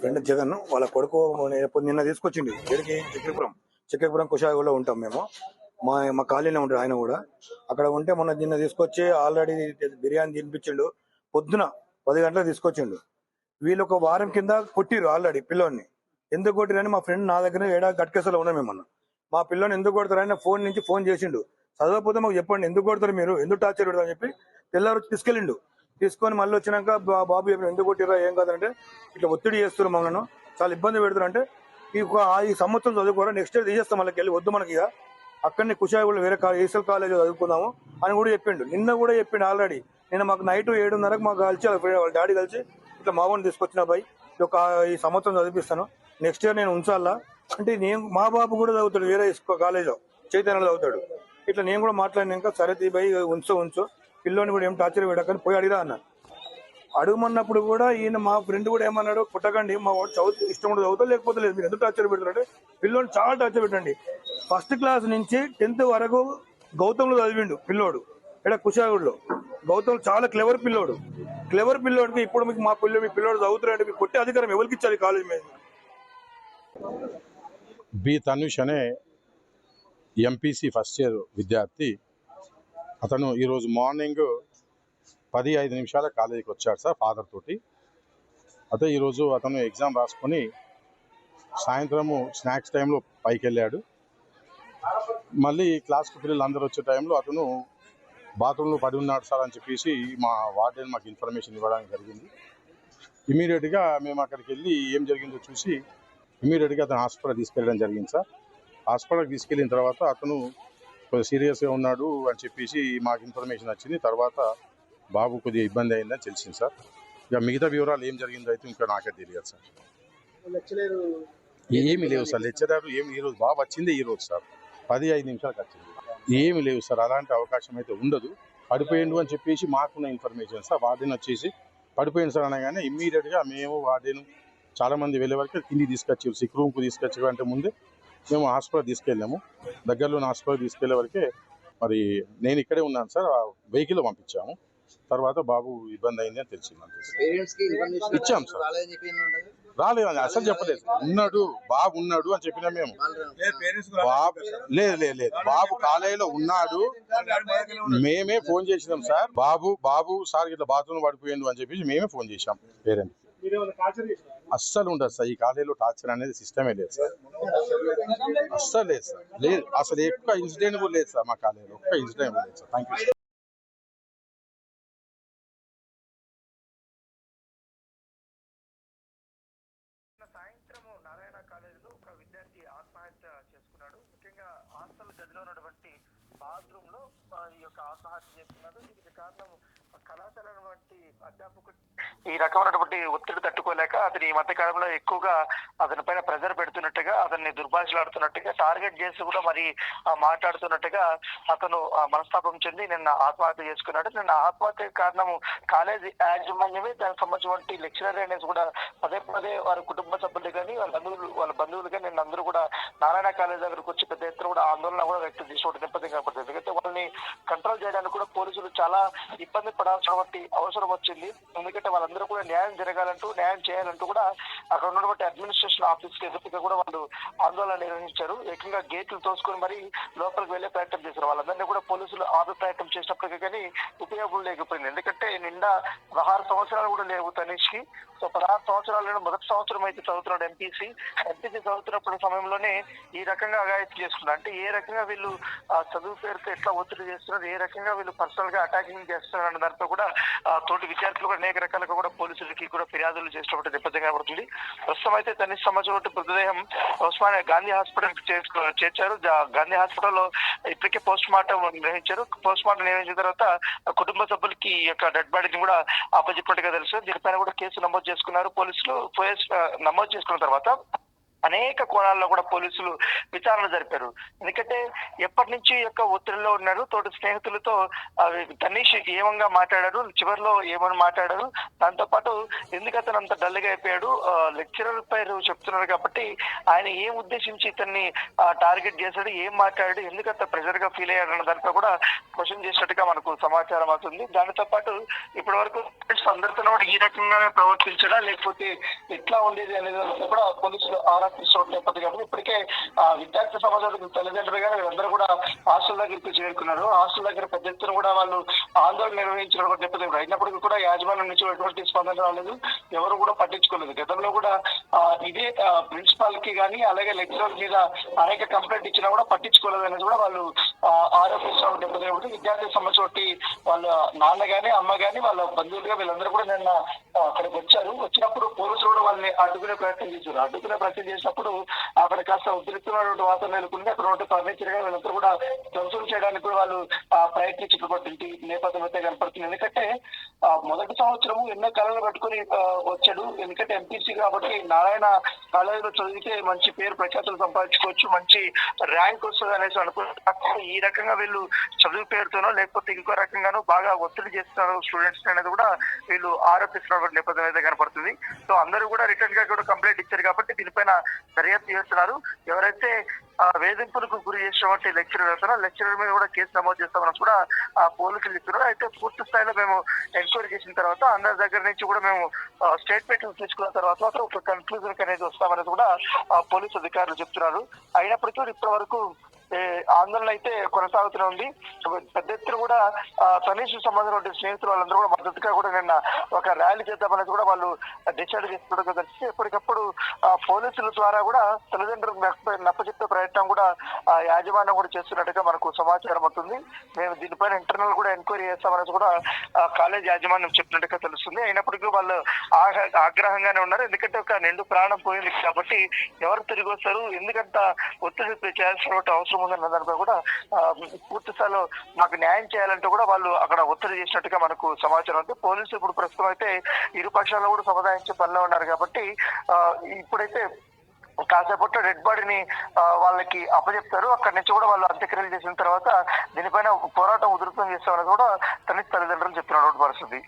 Friend Jagan వాళ్ళ కొడుకు నిన్న తీసుకొచ్చిండు ఇక్కడికి చక్రపురం కుషాయిలో ఉంటాం మేము. మా కాలనీలో ఉంటాడు ఆయన కూడా. అక్కడ ఉంటే నిన్న తీసుకొచ్చి ఆల్రెడీ బిర్యానీ తినిపించిండు. పొద్దున 10 గంటలకు తీసుకొచ్చిండు. వీళ్ళు ఒక వారం కింద కొట్టిరు ఆల్రెడీ పిల్లోని. ఎందుకు కొట్టిరని మా ఫ్రెండ్ నా దగ్గర గట్కేసలో ఉన్నాం మేమన్నా. మా పిల్లని ఎందుకు కొడతారని ఫోన్ నుంచి ఫోన్ చేసిండు. చదవకపోతే మాకు చెప్పండి, ఎందుకు కొడతారు మీరు, ఎందుకు టార్చర్ పెడతారని చెప్పి తెల్లారు తీసుకెళ్ళిండు. తీసుకొని మళ్ళీ వచ్చినాక బాబు చెప్పిన ఎందుకు కొట్టిరా ఏం కాదంటే ఇట్లా ఒత్తిడి చేస్తున్నారు మమ్మల్ని, చాలా ఇబ్బంది పెడుతున్నారు అంటే ఈ సంవత్సరం చదువుకోరా, నెక్స్ట్ ఇయర్ తీసేస్తాం మనకి వెళ్ళి, వద్దు మనకి ఇక అక్కడనే కుషాయిగూడలో వేరే ఏసల్ కాలేజ్ చదువుకుందాము అని కూడా చెప్పిండు. నిన్న కూడా చెప్పిండు ఆల్రెడీ. నిన్న మాకు నైట్ 7:30కు మాకు కలిసి వాళ్ళ డాడీ కలిసి ఇట్లా మావోని తీసుకొచ్చిన బాయ్ ఈ సంవత్సరం చదివిస్తాను, నెక్స్ట్ ఇయర్ నేను ఉంచాలా అంటే మా బాబు కూడా చదువుతాడు వేరే కాలేజ్లో, చైతన్యలో చదువుతాడు. ఇట్లా నేను కూడా మాట్లాడినాక సరే తీ బాయ్ ఉంచు పిల్లోని కూడా ఏం టార్చర్ పెట్టకని పోయి అడిగిరా అన్న. అడుగుమన్నప్పుడు కూడా ఈయన మా ఫ్రెండ్ కూడా ఏమన్నాడు, పుట్టకండి మా వాడు ఇష్టం కూడా చదువుతా లేకపోతే లేదు, మీరు ఎందుకు టార్చర్ పెడతారంటే పిల్లోని చాలా టార్చర్ పెట్టండి. 1st క్లాస్ నుంచి 10th వరకు గౌతంలో చదివిండు పిల్లోడు. ఇక్కడ కుషాగూడలో గౌతమ్ చాలా క్లెవర్ పిల్లోడికి ఇప్పుడు మీకు మీ పిల్లోడు చదువుతారంటే మీకు కొట్టే అధికారం ఎవరికి ఇచ్చారు కాలేజ్ మీద? బి తనుష్ అనే ఎంపీసీ ఫస్ట్ ఇయర్ విద్యార్థి. అతను ఈరోజు మార్నింగ్ 10:05 కాలేజీకి వచ్చాడు సార్ ఫాదర్ తోటి. అయితే ఈరోజు అతను ఎగ్జామ్ రాసుకొని సాయంత్రము స్నాక్స్ టైంలో పైకి వెళ్ళాడు. మళ్ళీ క్లాస్కి పిల్లలు అందరూ వచ్చే టైంలో అతను బాత్రూంలో పడి ఉన్నాడు సార్ అని చెప్పేసి మా వార్డెన్ మాకు ఇన్ఫర్మేషన్ ఇవ్వడానికి జరిగింది. ఇమీడియట్గా మేము అక్కడికి వెళ్ళి ఏం జరిగిందో చూసి ఇమీడియట్గా అతను హాస్పిటల్ తీసుకెళ్ళడం జరిగింది సార్. హాస్పిటల్కి తీసుకెళ్ళిన తర్వాత అతను కొద్దిగా సీరియస్గా ఉన్నాడు అని చెప్పేసి మాకు ఇన్ఫర్మేషన్ వచ్చింది. తర్వాత బాబు కొద్దిగా ఇబ్బంది అయిందని తెలిసింది సార్. ఇక మిగతా వివరాలు ఏం జరిగిందో అయితే ఇంకా నాకే తెలియదు సార్. ఏమీ లేవు సార్, లెక్చరర్ ఏమి ఈరోజు బాబు వచ్చిందే ఈరోజు సార్ 10:05 వచ్చింది. ఏమి లేవు సార్, అలాంటి అవకాశం అయితే ఉండదు. పడిపోయిండు అని చెప్పేసి మాకున్న ఇన్ఫర్మేషన్ సార్. వార్డెన్ వచ్చేసి పడిపోయింది సార్ అనగానే ఇమ్మీడియట్గా మేము వార్డెన్ చాలామంది వెళ్ళే వరకు కిందికి తీసుకొచ్చి సిక్ రూమ్కి తీసుకొచ్చే అంటే ముందే మేము హాస్పిటల్ తీసుకెళ్ళాము. దగ్గరలోని హాస్పిటల్ తీసుకెళ్లే వరకే మరి నేను ఇక్కడే ఉన్నాను సార్, వెహికల్లో పంపించాము. తర్వాత బాబు ఇబ్బంది అయింది అని తెలిసింది. ఇచ్చాం సార్, రాలేదు అసలు చెప్పలేదు. ఉన్నాడు బాబు ఉన్నాడు అని చెప్పినా మేము. బాబు లేదు బాబు కాలేజీలో ఉన్నాడు, మేమే ఫోన్ చేసినాం సార్. బాబు సార్ ఇట్లా బాత్రూమ్ పడిపోయిండు అని చెప్పేసి మేమే ఫోన్ చేసాం పేరెంట్. అస్సలు ఉండదు సార్, ఈ కాలేజీలో టార్చర్ అనేది సిస్టమే లేదు సార్, అస్సలు లేదు సార్, లేదు అసలు ఎక్కువ ఇన్సిడెంట్ కూడా లేదు సార్ మా కాలేజీలో, ఒక్క ఇన్సిడెంట్ కూడా లేదు సార్. Thank you. సాయంత్రము నారాయణ కాలేజీలో ఒక విద్యార్థి ఆత్మహత్య చేసుకున్నాడు. ముఖ్యంగా హాస్టల్ గదిలో ఉన్నటువంటి బాత్రూమ్ లో ఈ యొక్క ఆత్మహత్య చేసుకున్నాడు. దీనికి కారణం కళాశాల వంటి అధ్యాపకుడు ఈ రకమైనటువంటి ఒత్తిడి తట్టుకోలేక అతని ఈ మధ్య కాలంలో ఎక్కువగా అతని పైన ప్రెజర్ పెడుతున్నట్టుగా, అతన్ని దుర్భాషలాడుతున్నట్టుగా, టార్గెట్ చేసి కూడా మరి మాట్లాడుతున్నట్టుగా అతను మనస్తాపం చెంది నిన్న ఆత్మహత్య చేసుకున్నాడు. నిన్న ఆత్మహత్య కారణము కాలేజీ యాజమాన్యమే, దానికి సంబంధించినటువంటి లెక్చరర్ అనేది కూడా పదే వారి కుటుంబ సభ్యులు కానీ వాళ్ళ బంధువులు కానీ నిన్న అందరూ కూడా నారాయణ కాలేజ్ దగ్గరకు వచ్చి పెద్ద ఎత్తున కూడా ఆందోళన కూడా వ్యక్తం చేసినటువంటి నేపథ్యం కనపడుతుంది. ఎందుకంటే వాళ్ళని కంట్రోల్ చేయడానికి కూడా పోలీసులు చాలా ఇబ్బంది పడాల్సినటువంటి అవసరం వచ్చింది. ఎందుకంటే వాళ్ళందరూ కూడా న్యాయం న్యాయం చేయాలంటూ కూడా అక్కడ ఉన్నటువంటి అడ్మినిస్ట్రేషన్ ఆఫీస్ కి ఎదురుగా కూడా వాళ్ళు ఆందోళన నిర్వహించారు. ఏకంగా గేట్లు తోసుకొని మరి లోపలికి వెళ్లే ప్రయత్నం చేశారు. వాళ్ళందరినీ కూడా పోలీసులు ఆపే ప్రయత్నం చేసినప్పటికీ కానీ ఉపయోగం లేకపోయింది. ఎందుకంటే నిండా 16 సంవత్సరాలు కూడా లేవు తనీష్ కి. సో 16 సంవత్సరాలను మొదటి సంవత్సరం అయితే చదువుతున్నాడు ఎంపీసీ చదువుతున్నప్పుడు సమయంలోనే ఈ రకంగా అఘాయిత్యం చేసుకున్నారు. అంటే ఏ రకంగా వీళ్ళు చదువు పేరుతో ఎట్లా ఒత్తిడి చేస్తున్నారు, ఏ రకంగా వీళ్ళు పర్సనల్ గా అటాకింగ్ చేస్తున్నారు అన్న దాంతో కూడా తోటి విద్యార్థులు కూడా అనేక రకాలుగా కూడా పోలీసులకి కూడా ఫిర్యాదులు చేసినటువంటి నేపథ్యం కనబడుతుంది. ప్రస్తుతం అయితే తనీష్ సంబంధించిన మృతదేహం ఉస్మానియా గాంధీ హాస్పిటల్ చేర్చారు. గాంధీ హాస్పిటల్లో ఇప్పటికే పోస్ట్ మార్టం నిర్వహించారు. పోస్ట్ మార్టం నిర్వహించిన తర్వాత కుటుంబ సభ్యులకి ఈ యొక్క డెడ్ బాడీని కూడా అప్పచెప్పినట్టుగా తెలుసు. దీనిపైన కూడా కేసు నమోదు చేసుకున్నారు పోలీసులు. నమోదు చేసుకున్న తర్వాత అనేక కోణాల్లో కూడా పోలీసులు విచారణ జరిపారు. ఎందుకంటే ఎప్పటి నుంచి ఈ యొక్క ఒత్తిడిలో ఉన్నారు. తోటి స్నేహితులతో తనీష్ ఏమంగా మాట్లాడారు, చివరిలో ఏమని మాట్లాడారు, దాంతో పాటు ఎందుకు అతను అంత డల్గా అయిపోయాడు, లెక్చరర్ పేరు చెప్తున్నారు కాబట్టి ఆయన ఏం ఉద్దేశించి ఇతన్ని టార్గెట్ చేశాడు, ఏం మాట్లాడాడు, ఎందుకు అంత ప్రెషర్ గా ఫీల్ అయ్యాడు అన్న దాంట్లో కూడా క్వశ్చన్ చేసినట్టుగా మనకు సమాచారం అవుతుంది. దానితో పాటు ఇప్పటి వరకు అందరితో కూడా ఈ రకంగానే ప్రవర్తించడా లేకపోతే ఎట్లా ఉండేది అనేది కూడా పోలీసులు ఆరా తీసుకోవట్లేదు కాబట్టి ఇప్పటికే విద్యార్థి సమాజానికి తల్లిదండ్రులు కానీ వీళ్ళందరూ కూడా హాస్టల్ దగ్గరికి చేరుకున్నారు. హాస్టల్ దగ్గర పెద్ద ఎత్తున కూడా వాళ్ళు ఆందోళన నిర్వహించిన నేపథ్యం అయినప్పటికీ కూడా యాజమాన్యం నుంచి ఎటువంటి స్పందన రాలేదు, ఎవరు కూడా పట్టించుకోలేదు. గతంలో కూడా ఇదే ప్రిన్సిపాల్ కి కానీ అలాగే లెక్చరర్ మీద అనేక కంప్లైంట్ ఇచ్చినా కూడా పట్టించుకోలేదు అనేది కూడా వాళ్ళు ఆరోపిస్తున్న నేపథ్యం. విద్యార్థి సమస్య ఒకటి వాళ్ళ నాన్న గాని అమ్మ గాని వాళ్ళ బంధువులుగా వీళ్ళందరూ కూడా నిన్న అక్కడికి వచ్చారు. వచ్చినప్పుడు పోలీసులు కూడా వాళ్ళని అడ్డుకునే ప్రయత్నం చేశారు. అడ్డుకునే ప్రయత్నం చేసినప్పుడు అక్కడ కాస్త ఉద్రిక్తమైనటువంటి వాతావరణం నెలకొంది. అక్కడ ఒకటి ఫర్నిచర్ గా వీళ్ళందరూ కూడా ధ్వంసం చేయడానికి కూడా వాళ్ళు ప్రయత్నించినటువంటి నేపథ్యం అయితే కనపడుతుంది. ఎందుకంటే మొదటి సంవత్సరం ఎన్నో కళలు పెట్టుకుని వచ్చాడు. ఎందుకంటే ఎంపీసీ కాబట్టి నారాయణ కాలేజీలో చదివితే మంచి పేరు ప్రఖ్యాతులు సంపాదించుకోవచ్చు, మంచి ర్యాంక్ వస్తుంది అనేసి అనుకుంటున్నారు. ఈ రకంగా వీళ్ళు చదువు పేరుతోనో లేకపోతే ఇంకో రకంగానో బాగా ఒత్తిడి చేస్తున్నారు స్టూడెంట్స్ అనేది కూడా వీళ్ళు ఆరోపిస్తున్నటువంటి నేపథ్యం అయితే కనపడుతుంది. సో అందరూ కూడా రిటర్న్ గా కూడా కంప్లైంట్ ఇచ్చారు కాబట్టి దీనిపైన దర్యాప్తు చేస్తున్నారు. ఎవరైతే వేధింపులకు గురి చేసినటువంటి లెక్చరర్ అవుతారో లెక్చరర్ మీద కూడా కేసు నమోదు చేస్తామని కూడా పోలీసులు ఇస్తున్నారు. అయితే పూర్తి స్థాయిలో మేము ఎంక్వైరీ చేసిన తర్వాత అందరి దగ్గర నుంచి కూడా మేము స్టేట్మెంట్ తీసుకున్న తర్వాత మాత్రం ఒక కన్క్లూజన్ అనేది వస్తామనేది కూడా పోలీసు అధికారులు చెప్తున్నారు. అయినప్పటికీ ఇప్పటి వరకు ఆందోళన అయితే కొనసాగుతూనే ఉంది. పెద్ద ఎత్తున కూడా తనీష్ సంబంధించిన స్నేహితులు వాళ్ళందరూ కూడా మద్దతుగా కూడా నిన్న ఒక ర్యాలీ చేద్దామనేది కూడా వాళ్ళు డిసైడ్ చేసుకోవడం తెలిసి ఎప్పటికప్పుడు పోలీసుల ద్వారా కూడా తల్లిదండ్రులకు నప్పచెప్పే ప్రయత్నం కూడా యాజమాన్యం కూడా చేస్తున్నట్టుగా మనకు సమాచారం అవుతుంది. మేము దీనిపైన ఇంటర్నల్ కూడా ఎంక్వైరీ చేస్తామనేది కూడా కాలేజ్ యాజమాన్యం చెప్పినట్టుగా తెలుస్తుంది. అయినప్పటికీ వాళ్ళు ఆగ్రహంగానే ఉన్నారు. ఎందుకంటే ఒక నిండు ప్రాణం పోయింది కాబట్టి ఎవరు తిరిగి వస్తారు, ఎందుకంత ఒత్తిడి చేయాల్సిన అవసరం ఉందన్న దానిపై కూడా పూర్తి స్థాయిలో మాకు న్యాయం చేయాలంటే కూడా వాళ్ళు అక్కడ ఒత్తిడి చేసినట్టుగా మనకు సమాచారం ఉంది. పోలీసులు ఇప్పుడు ప్రస్తుతం అయితే ఇరు పక్షాల్లో కూడా సముదాయించే పనిలో ఉన్నారు కాబట్టి ఇప్పుడైతే కాసేపట్లో డెడ్ బాడీని వాళ్ళకి అప్పచెప్తారు. అక్కడి నుంచి కూడా వాళ్ళు అంత్యక్రియలు చేసిన తర్వాత దీనిపైన పోరాటం ఉధృతం చేస్తామని కూడా తల్లి తల్లిదండ్రులు చెప్తున్నటువంటి పరిస్థితి.